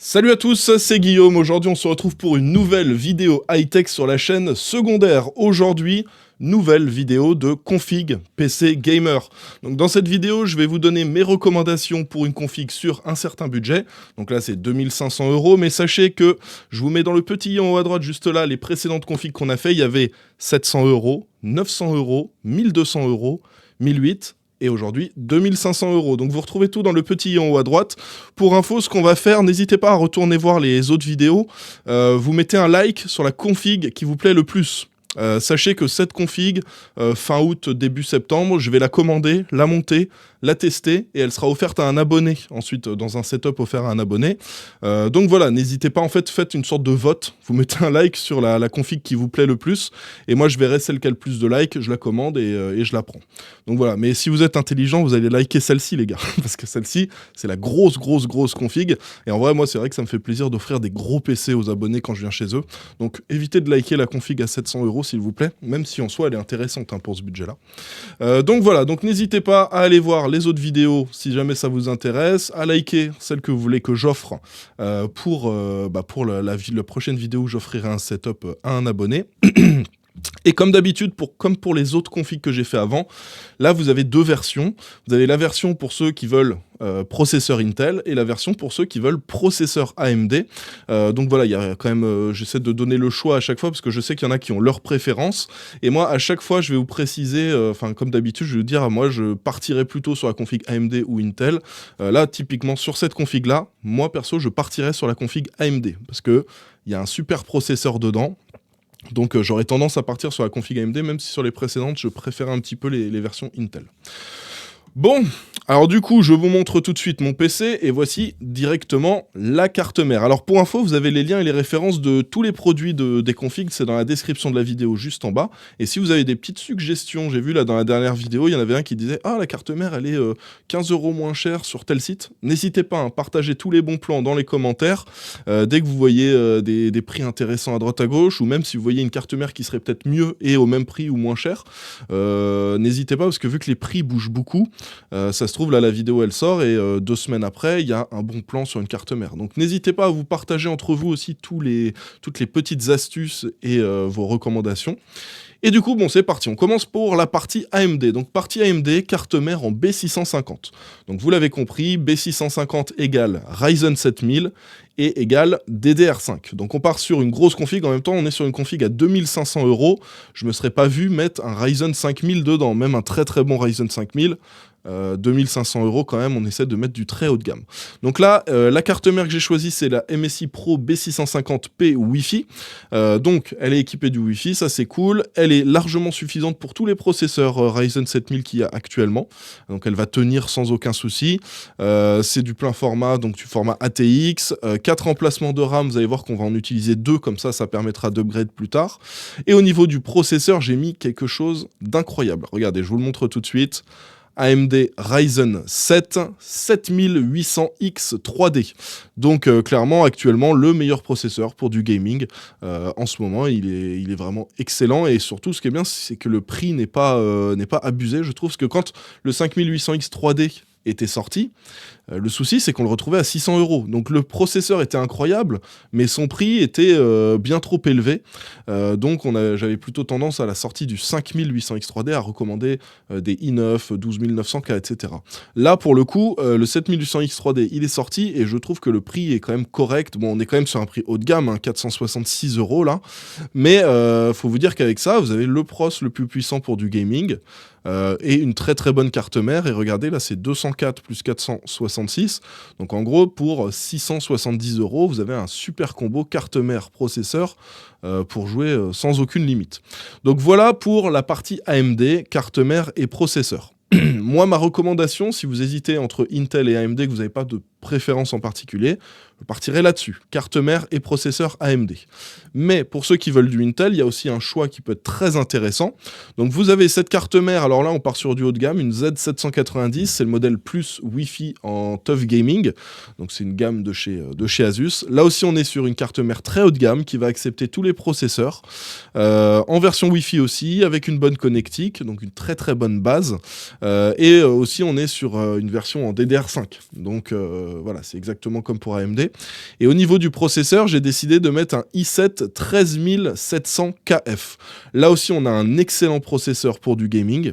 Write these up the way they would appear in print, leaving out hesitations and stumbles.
Salut à tous, c'est Guillaume. Aujourd'hui, on se retrouve pour une nouvelle vidéo high-tech sur la chaîne secondaire. Aujourd'hui, nouvelle vidéo de config PC Gamer. Donc dans cette vidéo, je vais vous donner mes recommandations pour une config sur un certain budget. Donc là, c'est 2500 €, mais sachez que je vous mets dans le petit i en haut à droite, juste là, les précédentes configs qu'on a fait. Il y avait 700 €, 900 €, 1200 €, 1008 et aujourd'hui 2500 €. Donc vous retrouvez tout dans le petit i en haut à droite. Pour info, ce qu'on va faire, n'hésitez pas à retourner voir les autres vidéos. Vous mettez un like sur la config qui vous plaît le plus. Sachez que cette config, fin août, début septembre, je vais la commander, la monter, la tester et elle sera offerte à un abonné, ensuite dans un setup offert à un abonné. Donc voilà, n'hésitez pas, en fait, faites une sorte de vote, vous mettez un like sur la config qui vous plaît le plus et moi je verrai celle qui a le plus de likes, je la commande et je la prends. Donc voilà, mais si vous êtes intelligent, vous allez liker celle-ci les gars, parce que celle-ci c'est la grosse config et en vrai moi c'est vrai que ça me fait plaisir d'offrir des gros PC aux abonnés quand je viens chez eux. Donc évitez de liker la config à 700 € s'il vous plaît, même si en soi elle est intéressante pour ce budget-là. Donc voilà, donc n'hésitez pas à aller voir les autres vidéos si jamais ça vous intéresse, à liker celle que vous voulez que j'offre pour la prochaine vidéo où j'offrirai un setup à un abonné. Et comme d'habitude, comme pour les autres configs que j'ai fait avant, là vous avez deux versions. Vous avez la version pour ceux qui veulent processeur Intel et la version pour ceux qui veulent processeur AMD. Donc voilà, il y a quand même, j'essaie de donner le choix à chaque fois parce que je sais qu'il y en a qui ont leur préférence. Et moi, à chaque fois, je vais vous préciser, comme d'habitude, je vais vous dire, moi, je partirai plutôt sur la config AMD ou Intel. Là, typiquement, sur cette config-là, moi, perso, je partirai sur la config AMD parce qu'il y a un super processeur dedans. Donc j'aurais tendance à partir sur la config AMD, même si sur les précédentes, je préfère un petit peu les versions Intel. Bon, alors du coup, je vous montre tout de suite mon PC et voici directement la carte mère. Alors pour info, vous avez les liens et les références de tous les produits des configs, c'est dans la description de la vidéo juste en bas. Et si vous avez des petites suggestions, j'ai vu là dans la dernière vidéo, il y en avait un qui disait « Ah, la carte mère, elle est 15 € moins chère sur tel site ». N'hésitez pas à partager tous les bons plans dans les commentaires. Dès que vous voyez des prix intéressants à droite à gauche, ou même si vous voyez une carte mère qui serait peut-être mieux et au même prix ou moins cher, n'hésitez pas parce que vu que les prix bougent beaucoup, ça se trouve là la vidéo elle sort et 2 semaines après il y a un bon plan sur une carte mère. Donc n'hésitez pas à vous partager entre vous aussi toutes les petites astuces et vos recommandations. Et du coup, bon, c'est parti. On commence pour la partie AMD. Donc, partie AMD, carte mère en B650. Donc, vous l'avez compris, B650 égale Ryzen 7000 et égale DDR5. Donc, on part sur une grosse config. En même temps, on est sur une config à 2500 €. Je me serais pas vu mettre un Ryzen 5000 dedans, même un très très bon Ryzen 5000. 2500 € quand même, on essaie de mettre du très haut de gamme. Donc là, la carte mère que j'ai choisie, c'est la MSI Pro B650P Wi-Fi. Donc, elle est équipée du Wi-Fi, ça c'est cool. Elle est largement suffisante pour tous les processeurs Ryzen 7000 qu'il y a actuellement. Donc, elle va tenir sans aucun souci. C'est du plein format, donc du format ATX. 4 emplacements de RAM, vous allez voir qu'on va en utiliser 2, comme ça permettra d'upgrade plus tard. Et au niveau du processeur, j'ai mis quelque chose d'incroyable. Regardez, je vous le montre tout de suite. AMD Ryzen 7 7800X 3D. Donc clairement actuellement le meilleur processeur pour du gaming. En ce moment il est vraiment excellent et surtout ce qui est bien c'est que le prix n'est pas abusé je trouve parce que quand le 5800X 3D était sorti, le souci c'est qu'on le retrouvait à 600 €. Donc le processeur était incroyable, mais son prix était bien trop élevé. Donc j'avais plutôt tendance à la sortie du 5800X 3D à recommander des i9, 12900K, etc. Là pour le coup, le 7800X 3D il est sorti et je trouve que le prix est quand même correct. Bon, on est quand même sur un prix haut de gamme, hein, 466 € là. Mais faut vous dire qu'avec ça, vous avez le pros le plus puissant pour du gaming. Et une très très bonne carte mère et regardez là c'est 204 plus 466 donc en gros pour 670 € vous avez un super combo carte mère processeur pour jouer sans aucune limite. Donc voilà pour la partie AMD, carte mère et processeur. Moi ma recommandation si vous hésitez entre Intel et AMD que vous n'avez pas de préférence en particulier, je partirai là-dessus, carte mère et processeur AMD. Mais pour ceux qui veulent du Intel, il y a aussi un choix qui peut être très intéressant. Donc vous avez cette carte mère, alors là on part sur du haut de gamme, une Z790, c'est le modèle plus Wi-Fi en Tough Gaming, donc c'est une gamme de chez Asus. Là aussi on est sur une carte mère très haut de gamme qui va accepter tous les processeurs, en version Wi-Fi aussi, avec une bonne connectique, donc une très très bonne base, et aussi on est sur une version en DDR5, donc voilà, c'est exactement comme pour AMD. Et au niveau du processeur, j'ai décidé de mettre un i7 13700KF. Là aussi, on a un excellent processeur pour du gaming.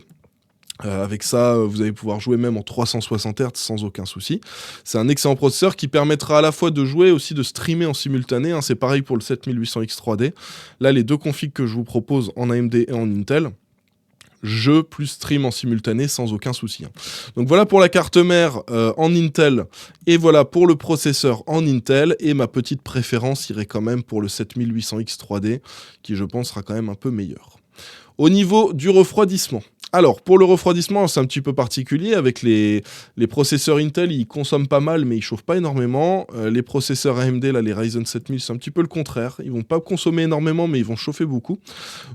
Avec ça, vous allez pouvoir jouer même en 360 Hz sans aucun souci. C'est un excellent processeur qui permettra à la fois de jouer, aussi de streamer en simultané. C'est pareil pour le 7800X3D. Là, les deux configs que je vous propose en AMD et en Intel, jeu plus stream en simultané sans aucun souci. Donc voilà pour la carte mère en Intel, et voilà pour le processeur en Intel, et ma petite préférence irait quand même pour le 7800X3D, qui je pense sera quand même un peu meilleur. Au niveau du refroidissement, alors pour le refroidissement c'est un petit peu particulier, avec les processeurs Intel ils consomment pas mal mais ils chauffent pas énormément, les processeurs AMD là, les Ryzen 7000 c'est un petit peu le contraire, ils vont pas consommer énormément mais ils vont chauffer beaucoup.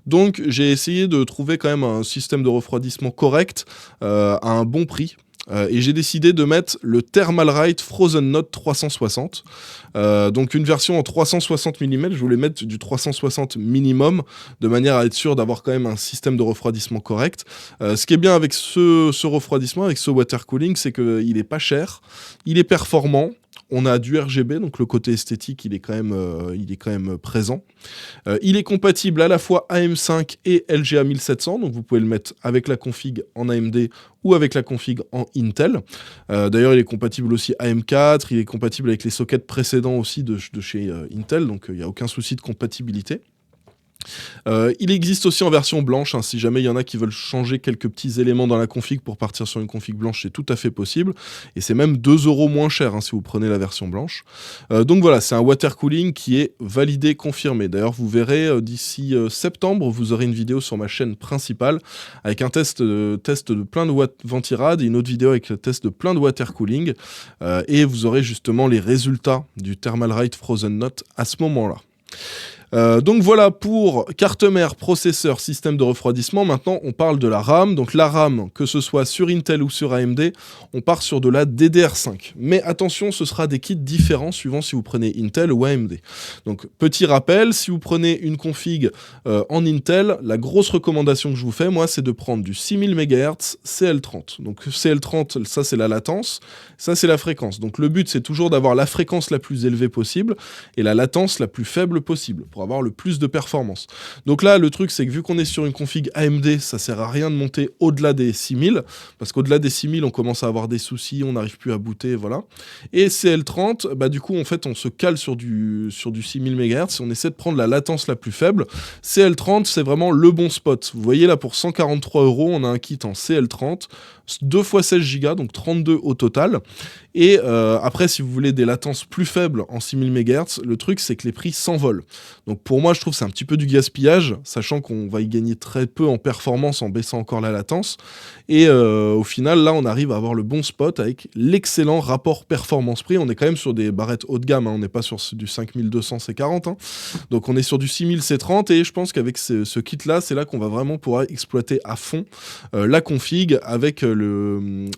Donc j'ai essayé de trouver quand même un système de refroidissement correct à un bon prix. Et j'ai décidé de mettre le Thermalright Frozen Note 360. Donc une version en 360 mm, je voulais mettre du 360 minimum, de manière à être sûr d'avoir quand même un système de refroidissement correct. Ce qui est bien avec ce refroidissement, avec ce water cooling, c'est qu'il est pas cher, il est performant. On a du RGB, donc le côté esthétique, il est quand même présent. Il est compatible à la fois AM5 et LGA 1700, donc vous pouvez le mettre avec la config en AMD ou avec la config en Intel. D'ailleurs, il est compatible aussi AM4, il est compatible avec les sockets précédents aussi de chez Intel, donc il n'y a aucun souci de compatibilité. Il existe aussi en version blanche, si jamais il y en a qui veulent changer quelques petits éléments dans la config pour partir sur une config blanche, c'est tout à fait possible, et c'est même 2 € moins cher si vous prenez la version blanche. Donc voilà, c'est un water cooling qui est validé, confirmé. D'ailleurs vous verrez d'ici septembre, vous aurez une vidéo sur ma chaîne principale avec un test de plein de ventirad et une autre vidéo avec le test de plein de water cooling, et vous aurez justement les résultats du Thermalright Frozen Note à ce moment-là. Donc voilà pour carte mère, processeur, système de refroidissement. Maintenant on parle de la RAM. Donc la RAM, que ce soit sur Intel ou sur AMD, on part sur de la DDR5. Mais attention, ce sera des kits différents suivant si vous prenez Intel ou AMD. Donc petit rappel, si vous prenez une config en Intel, la grosse recommandation que je vous fais, moi, c'est de prendre du 6000 MHz CL30. Donc CL30, ça c'est la latence, ça c'est la fréquence. Donc le but c'est toujours d'avoir la fréquence la plus élevée possible et la latence la plus faible possible pour avoir le plus de performance. Donc là, le truc, c'est que vu qu'on est sur une config AMD, ça sert à rien de monter au-delà des 6000, parce qu'au-delà des 6000, on commence à avoir des soucis, on n'arrive plus à booter, voilà. Et CL30, du coup, en fait, on se cale sur du 6000 MHz, on essaie de prendre la latence la plus faible. CL30, c'est vraiment le bon spot. Vous voyez, là, pour 143 €, on a un kit en CL30, 2 x 16 Go, donc 32 au total. Et après, si vous voulez des latences plus faibles en 6000 MHz, le truc, c'est que les prix s'envolent. Donc pour moi, je trouve que c'est un petit peu du gaspillage, sachant qu'on va y gagner très peu en performance en baissant encore la latence. Et au final, là, on arrive à avoir le bon spot avec l'excellent rapport performance-prix. On est quand même sur des barrettes haut de gamme, on n'est pas sur du 5200 C40. Donc on est sur du 6000 C30, et je pense qu'avec ce kit-là, c'est là qu'on va vraiment pouvoir exploiter à fond la config avec le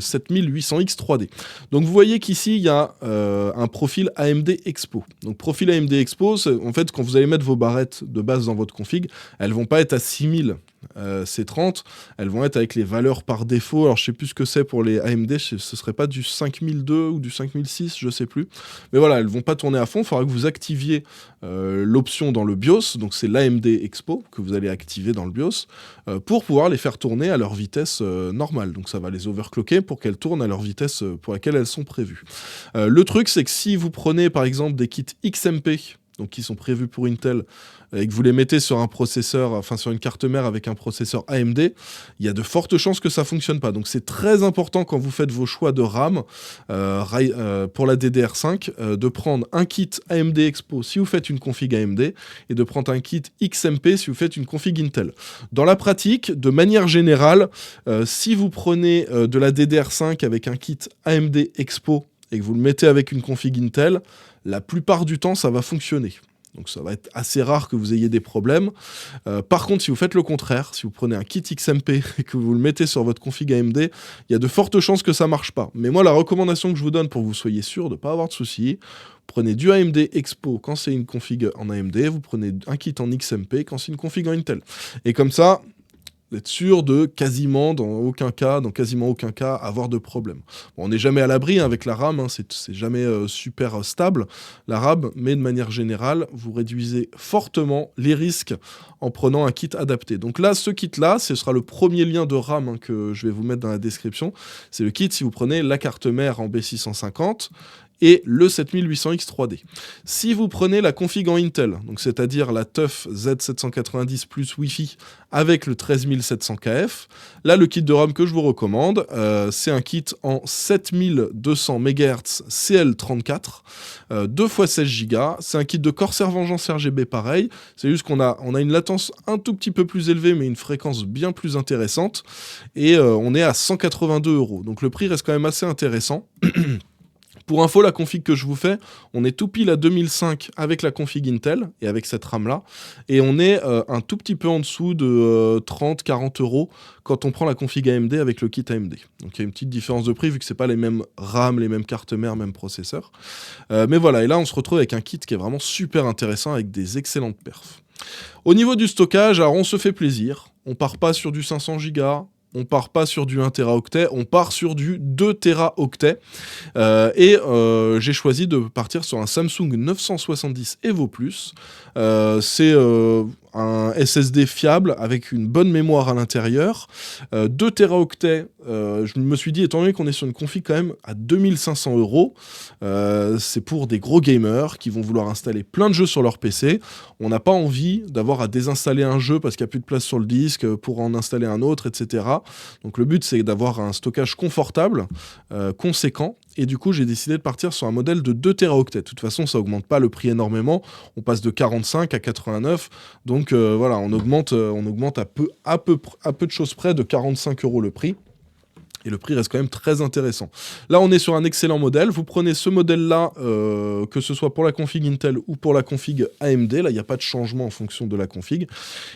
7800X3D. Donc vous voyez qu'ici, il y a un profil AMD Expo. Donc profil AMD Expo, en fait, quand vous allez mettre vos barrettes de base dans votre config, elles vont pas être à 6000 C30, elles vont être avec les valeurs par défaut. Alors je sais plus ce que c'est pour les AMD, ce serait pas du 5002 ou du 5006, je sais plus. Mais voilà, elles vont pas tourner à fond, il faudra que vous activiez l'option dans le BIOS, donc c'est l'AMD Expo que vous allez activer dans le BIOS, pour pouvoir les faire tourner à leur vitesse normale. Donc ça va les overclocker pour qu'elles tournent à leur vitesse pour laquelle elles sont prévues. Le truc, c'est que si vous prenez par exemple des kits XMP, donc qui sont prévus pour Intel, et que vous les mettez sur un processeur, enfin sur une carte mère avec un processeur AMD, il y a de fortes chances que ça fonctionne pas. Donc c'est très important quand vous faites vos choix de RAM pour la DDR5 de prendre un kit AMD Expo si vous faites une config AMD et de prendre un kit XMP si vous faites une config Intel. Dans la pratique, de manière générale, si vous prenez de la DDR5 avec un kit AMD Expo et que vous le mettez avec une config Intel, la plupart du temps, ça va fonctionner. Donc ça va être assez rare que vous ayez des problèmes. Par contre, si vous faites le contraire, si vous prenez un kit XMP et que vous le mettez sur votre config AMD, il y a de fortes chances que ça marche pas. Mais moi, la recommandation que je vous donne pour que vous soyez sûr de ne pas avoir de soucis, prenez du AMD Expo quand c'est une config en AMD, vous prenez un kit en XMP quand c'est une config en Intel. Et comme ça, d'être sûr de quasiment dans quasiment aucun cas, avoir de problème. Bon, on n'est jamais à l'abri avec la RAM, hein, c'est jamais super stable, la RAM, mais de manière générale, vous réduisez fortement les risques en prenant un kit adapté. Donc là, ce kit-là, ce sera le premier lien de RAM hein, que je vais vous mettre dans la description. C'est le kit si vous prenez la carte mère en B650, et le 7800X 3D. Si vous prenez la config en Intel, donc c'est-à-dire la TUF Z790 plus Wi-Fi avec le 13700KF, là le kit de RAM que je vous recommande, c'est un kit en 7200 MHz CL34, 2 x 16 Go, c'est un kit de Corsair Vengeance RGB pareil, c'est juste qu'on a une latence un tout petit peu plus élevée mais une fréquence bien plus intéressante, et on est à 182 €, donc le prix reste quand même assez intéressant. Pour info, la config que je vous fais, on est tout pile à 2005 avec la config Intel et avec cette RAM-là. Et on est un tout petit peu en dessous de 30-40 € quand on prend la config AMD avec le kit AMD. Donc il y a une petite différence de prix vu que c'est pas les mêmes RAM, les mêmes cartes mères, même processeur. Mais voilà, et là on se retrouve avec un kit qui est vraiment super intéressant avec des excellentes perfs. Au niveau du stockage, alors on se fait plaisir. On part pas sur du 500 Go. On part pas sur du 1 Teraoctet, on part sur du 2 Teraoctet. J'ai choisi de partir sur un Samsung 970 Evo Plus. C'est un SSD fiable avec une bonne mémoire à l'intérieur. 2 Teraoctets, je me suis dit, étant donné qu'on est sur une config quand même à 2500 €, c'est pour des gros gamers qui vont vouloir installer plein de jeux sur leur PC. On n'a pas envie d'avoir à désinstaller un jeu parce qu'il n'y a plus de place sur le disque pour en installer un autre, etc. Donc le but, c'est d'avoir un stockage confortable, conséquent. Et du coup, j'ai décidé de partir sur un modèle de 2 Teraoctets. De toute façon, ça augmente pas le prix énormément. On passe de 45 à 89. Donc voilà, on augmente à peu de choses près de 45 € le prix. Et le prix reste quand même très intéressant. Là, on est sur un excellent modèle. Vous prenez ce modèle-là, que ce soit pour la config Intel ou pour la config AMD. Là, il n'y a pas de changement en fonction de la config.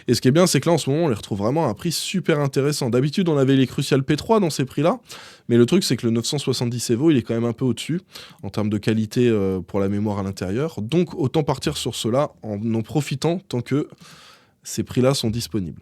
Et ce qui est bien, c'est que là, en ce moment, on les retrouve vraiment à un prix super intéressant. D'habitude, on avait les Crucial P3 dans ces prix-là. Mais le truc, c'est que le 970 Evo, il est quand même un peu au-dessus en termes de qualité pour la mémoire à l'intérieur. Donc, autant partir sur cela en profitant tant que ces prix-là sont disponibles.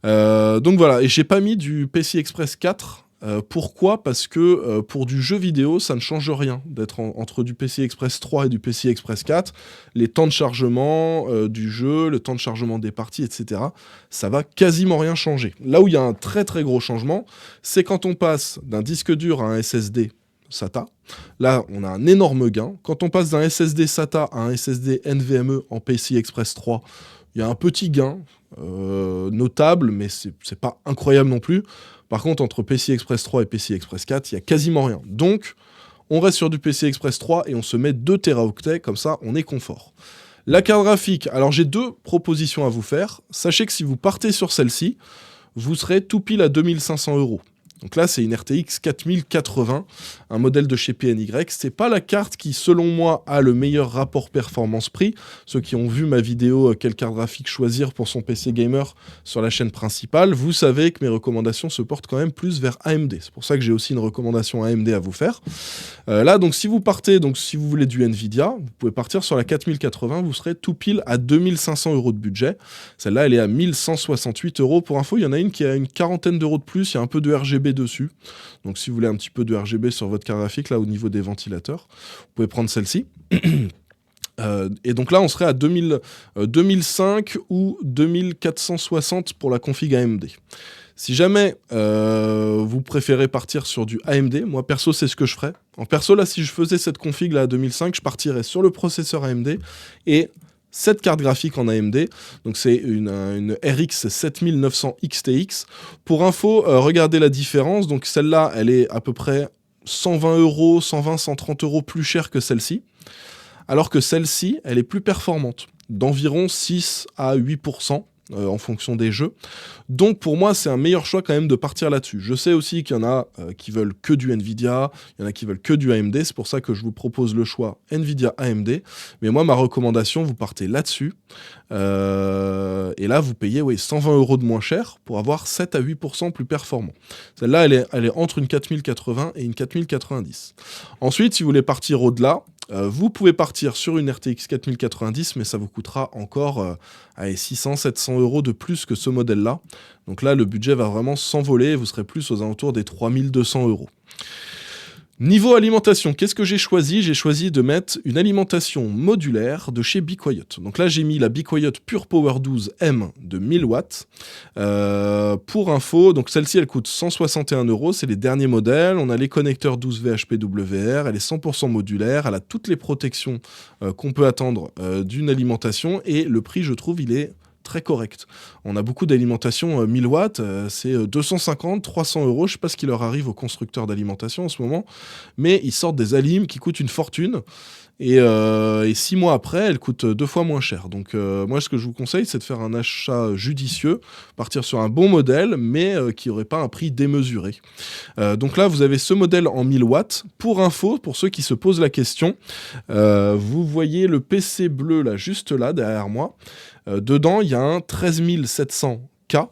Donc voilà, et j'ai pas mis du PCI Express 4. Pourquoi ? Parce que pour du jeu vidéo, ça ne change rien d'être entre du PCI Express 3 et du PCI Express 4. Les temps de chargement du jeu, le temps de chargement des parties, etc., ça va quasiment rien changer. Là où il y a un très très gros changement, c'est quand on passe d'un disque dur à un SSD SATA. Là, on a un énorme gain. Quand on passe d'un SSD SATA à un SSD NVMe en PCI Express 3, il y a un petit gain notable, mais c'est pas incroyable non plus. Par contre, entre PCI Express 3 et PCI Express 4, il y a quasiment rien. Donc, on reste sur du PCI Express 3 et on se met 2 Teraoctets, comme ça, on est confort. La carte graphique, alors j'ai 2 propositions à vous faire. Sachez que si vous partez sur celle-ci, vous serez tout pile à 2500 €. Donc là, c'est une RTX 4080, un modèle de chez PNY. C'est pas la carte qui, selon moi, a le meilleur rapport performance-prix. Ceux qui ont vu ma vidéo quelle carte graphique choisir pour son PC gamer sur la chaîne principale, vous savez que mes recommandations se portent quand même plus vers AMD. C'est pour ça que j'ai aussi une recommandation AMD à vous faire. Là, donc si vous voulez du Nvidia, vous pouvez partir sur la 4080, vous serez tout pile à 2500 € de budget. Celle-là, elle est à 1168 €. Pour info, il y en a une qui a une quarantaine d'euros de plus, il y a un peu de RGB dessus. Donc si vous voulez un petit peu de RGB sur votre carte graphique, là au niveau des ventilateurs, vous pouvez prendre celle-ci. Et donc là, on serait à 2005 ou 2460 pour la config AMD. Si jamais vous préférez partir sur du AMD, moi perso c'est ce que je ferais. En perso là, si je faisais cette config là à 2005, je partirais sur le processeur AMD et cette carte graphique en AMD, donc c'est une RX 7900 XTX. Pour info, regardez la différence, donc celle-là, elle est à peu près 120 €, 120, 130 € plus chère que celle-ci, alors que celle-ci, elle est plus performante, d'environ 6 à 8%. En fonction des jeux. Donc pour moi, c'est un meilleur choix quand même de partir là-dessus. Je sais aussi qu'il y en a qui veulent que du Nvidia, il y en a qui veulent que du AMD, c'est pour ça que je vous propose le choix Nvidia AMD. Mais moi, ma recommandation, vous partez là-dessus. Et là, vous payez 120 € de moins cher pour avoir 7 à 8% plus performant. Celle-là, elle est entre une 4080 et une 4090. Ensuite, si vous voulez partir au-delà, Vous pouvez partir sur une RTX 4090, mais ça vous coûtera encore 600-700 € de plus que ce modèle-là. Donc là, le budget va vraiment s'envoler et vous serez plus aux alentours des 3200 €. Niveau alimentation, qu'est-ce que j'ai choisi? J'ai choisi de mettre une alimentation modulaire de chez Be Quiet. Donc là, j'ai mis la Be Quiet Pure Power 12 M de 1000 watts. Pour info, donc celle-ci, elle coûte 161 €. C'est les derniers modèles. On a les connecteurs 12 VHPWR. Elle est 100% modulaire. Elle a toutes les protections qu'on peut attendre d'une alimentation. Et le prix, je trouve, il est très correct. On a beaucoup d'alimentation 1000 watts, c'est 250-300 €. Je sais pas ce qui leur arrive aux constructeurs d'alimentation en ce moment, mais ils sortent des alims qui coûtent une fortune. Et 6 mois après, elles coûtent 2 fois moins cher. Donc moi, ce que je vous conseille, c'est de faire un achat judicieux, partir sur un bon modèle, mais qui n'aurait pas un prix démesuré. Donc là, vous avez ce modèle en 1000 watts. Pour info, pour ceux qui se posent la question, vous voyez le PC bleu là, juste là, derrière moi. Dedans, il y a un 13700K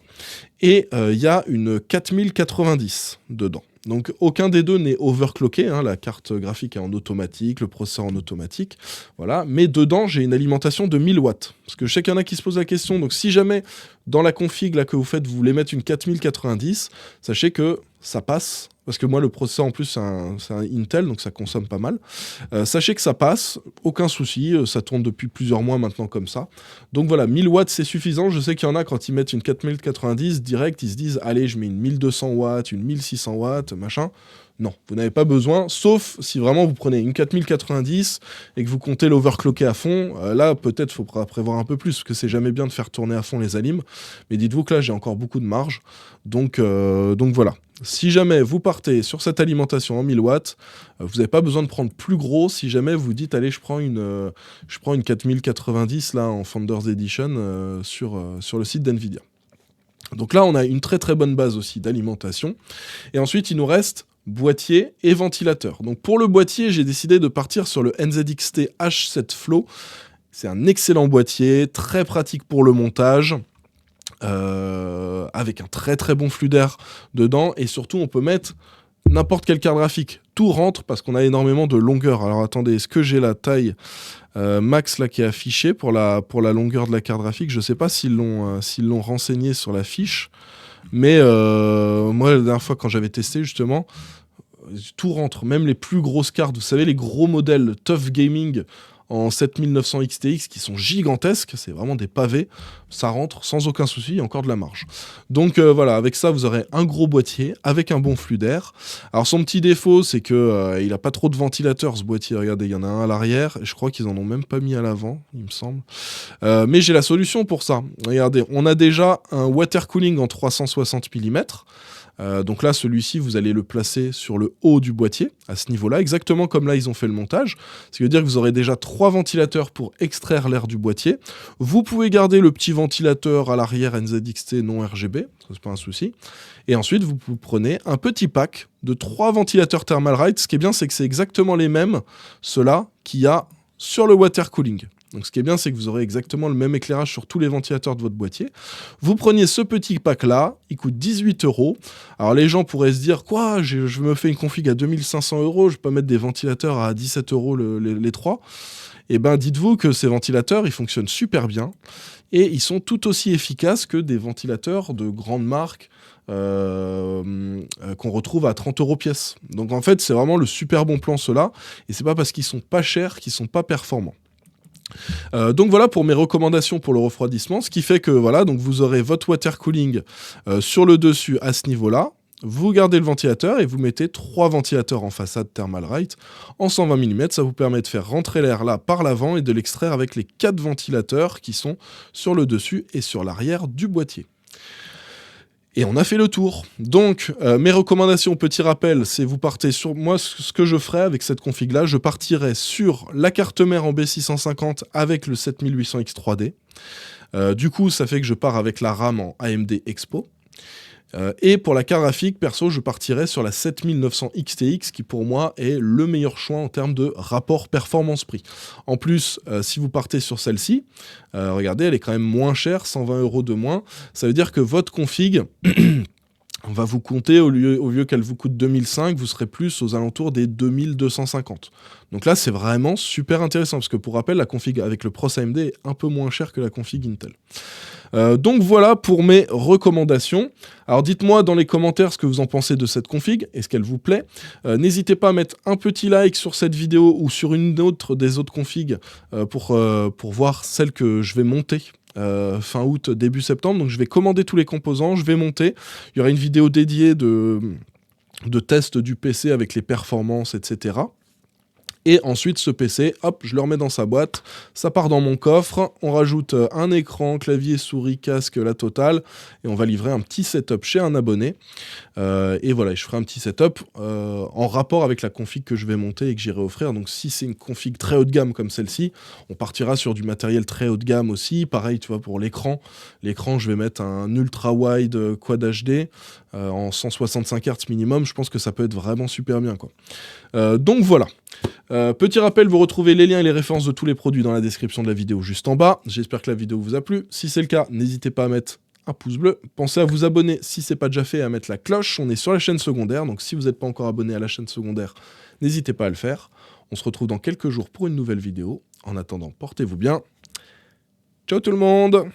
et il y a une 4090 dedans. Donc aucun des deux n'est overclocké, hein, la carte graphique est en automatique, le processeur en automatique, voilà. Mais dedans, j'ai une alimentation de 1000 watts. Parce que je sais qu'il y en a qui se posent la question, donc si jamais dans la config là, que vous faites, vous voulez mettre une 4090, sachez que ça passe. Parce que moi, le processeur, en plus, c'est un Intel, donc ça consomme pas mal. Sachez que ça passe, aucun souci, ça tourne depuis plusieurs mois maintenant comme ça. Donc voilà, 1000 watts, c'est suffisant. Je sais qu'il y en a, quand ils mettent une 4090, direct, ils se disent « Allez, je mets une 1200 watts, une 1600 watts, machin ». Non, vous n'avez pas besoin, sauf si vraiment vous prenez une 4090 et que vous comptez l'overclocker à fond. Là, peut-être, il faudra prévoir un peu plus, parce que c'est jamais bien de faire tourner à fond les alims. Mais dites-vous que là, j'ai encore beaucoup de marge. Donc voilà. Si jamais vous partez sur cette alimentation en 1000 watts, vous n'avez pas besoin de prendre plus gros. Si jamais vous dites, allez, je prends une 4090 là, en Founders Edition sur le site d'NVIDIA. Donc là, on a une très très bonne base aussi d'alimentation. Et ensuite, il nous reste boîtier et ventilateur. Donc pour le boîtier, j'ai décidé de partir sur le NZXT H7 Flow. C'est un excellent boîtier, très pratique pour le montage. Avec un très très bon flux d'air dedans, et surtout on peut mettre n'importe quelle carte graphique, tout rentre parce qu'on a énormément de longueur. Alors attendez, est-ce que j'ai la taille max là qui est affichée pour la longueur de la carte graphique? Je sais pas s'ils l'ont renseigné sur la fiche, mais moi la dernière fois quand j'avais testé justement, tout rentre, même les plus grosses cartes, vous savez les gros modèles Tough Gaming en 7900 XTX qui sont gigantesques, c'est vraiment des pavés, ça rentre sans aucun souci, il y a encore de la marge. Donc voilà, avec ça vous aurez un gros boîtier avec un bon flux d'air. Alors son petit défaut, c'est que il a pas trop de ventilateur ce boîtier, regardez, il y en a un à l'arrière, et je crois qu'ils en ont même pas mis à l'avant, il me semble. Mais j'ai la solution pour ça. Regardez, on a déjà un water cooling en 360 mm. Donc là, celui-ci, vous allez le placer sur le haut du boîtier, à ce niveau-là, exactement comme là, ils ont fait le montage. Ce qui veut dire que vous aurez déjà 3 ventilateurs pour extraire l'air du boîtier. Vous pouvez garder le petit ventilateur à l'arrière NZXT non RGB, ça c'est pas un souci. Et ensuite, vous prenez un petit pack de 3 ventilateurs Thermalright. Ce qui est bien, c'est que c'est exactement les mêmes, ceux-là, qu'il y a sur le water cooling. Donc ce qui est bien, c'est que vous aurez exactement le même éclairage sur tous les ventilateurs de votre boîtier. Vous preniez ce petit pack-là, il coûte 18 €. Alors les gens pourraient se dire, quoi, je me fais une config à 2500 €, je peux pas mettre des ventilateurs à 17 € les 3. Eh bien, dites-vous que ces ventilateurs, ils fonctionnent super bien et ils sont tout aussi efficaces que des ventilateurs de grandes marques qu'on retrouve à 30 € pièce. Donc en fait, c'est vraiment le super bon plan ceux-là, et c'est pas parce qu'ils sont pas chers qu'ils sont pas performants. Donc voilà pour mes recommandations pour le refroidissement, ce qui fait que voilà, donc vous aurez votre water cooling sur le dessus à ce niveau-là. Vous gardez le ventilateur et vous mettez 3 ventilateurs en façade Thermalright en 120 mm. Ça vous permet de faire rentrer l'air là par l'avant et de l'extraire avec les 4 ventilateurs qui sont sur le dessus et sur l'arrière du boîtier. Et on a fait le tour. Donc, mes recommandations, petit rappel, c'est vous partez sur... Moi, ce que je ferais avec cette config-là, je partirais sur la carte mère en B650 avec le 7800X3D. Du coup, ça fait que je pars avec la RAM en AMD Expo. Et pour la carte graphique, perso, je partirais sur la 7900 XTX qui pour moi est le meilleur choix en termes de rapport performance-prix. En plus, si vous partez sur celle-ci, regardez, elle est quand même moins chère, 120 € de moins. Ça veut dire que votre config, On va vous compter, au lieu qu'elle vous coûte 2005, vous serez plus aux alentours des 2250. Donc là, c'est vraiment super intéressant, parce que pour rappel, la config avec le Pros AMD est un peu moins chère que la config Intel. Donc voilà pour mes recommandations. Alors dites-moi dans les commentaires ce que vous en pensez de cette config, est-ce qu'elle vous plaît. N'hésitez pas à mettre un petit like sur cette vidéo ou sur une autre des autres configs pour voir celle que je vais monter. Fin août, début septembre, donc je vais commander tous les composants, je vais monter, il y aura une vidéo dédiée de test du PC avec les performances, etc. Et ensuite, ce PC, hop, je le remets dans sa boîte, ça part dans mon coffre, on rajoute un écran, clavier, souris, casque, la totale, et on va livrer un petit setup chez un abonné. Et voilà, je ferai un petit setup en rapport avec la config que je vais monter et que j'irai offrir. Donc si c'est une config très haut de gamme comme celle-ci, on partira sur du matériel très haut de gamme aussi. Pareil, tu vois, pour l'écran. L'écran, je vais mettre un ultra wide quad HD en 165 Hz minimum. Je pense que ça peut être vraiment super bien, quoi. Donc voilà. Petit rappel, vous retrouvez les liens et les références de tous les produits dans la description de la vidéo juste en bas. J'espère que la vidéo vous a plu. Si c'est le cas, n'hésitez pas à mettre un pouce bleu. Pensez à vous abonner si ce n'est pas déjà fait et à mettre la cloche. On est sur la chaîne secondaire, donc si vous n'êtes pas encore abonné à la chaîne secondaire, n'hésitez pas à le faire. On se retrouve dans quelques jours pour une nouvelle vidéo. En attendant, portez-vous bien. Ciao tout le monde!